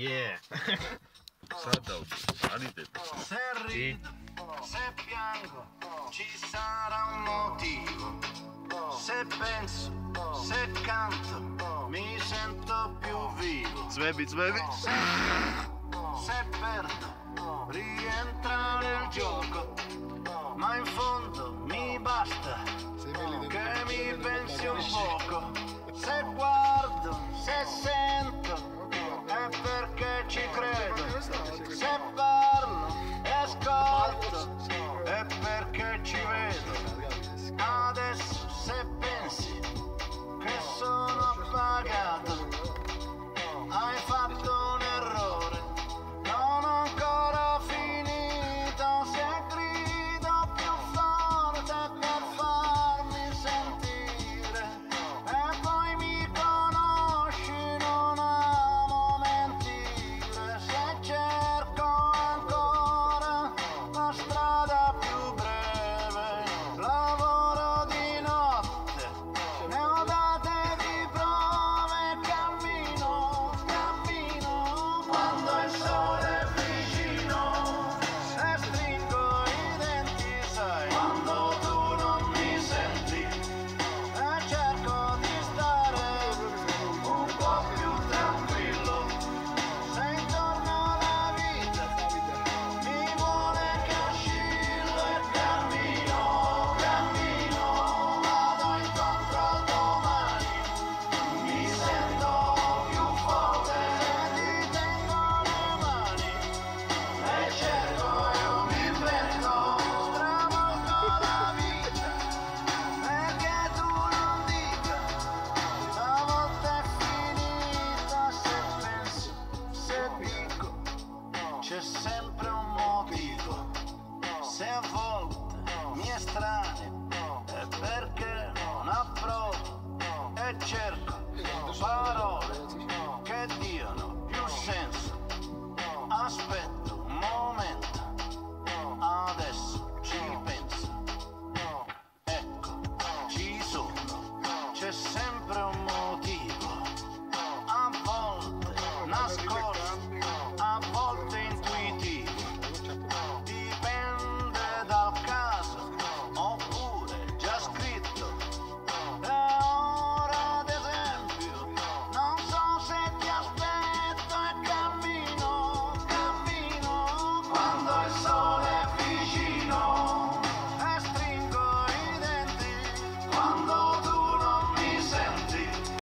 Yeah. Salite. Se rido, se piango, ci sarà un motivo. Se penso, se canto, mi sento più vivo. Svebi. Se perdo, rientra nel gioco. Ma in fondo mi basta che mi pensi un poco. Se guardo, se sento, è perché ci credo. Se parlo e ascolto, è perché ci vedo. Adesso se pensi che sono appagato, hai fatto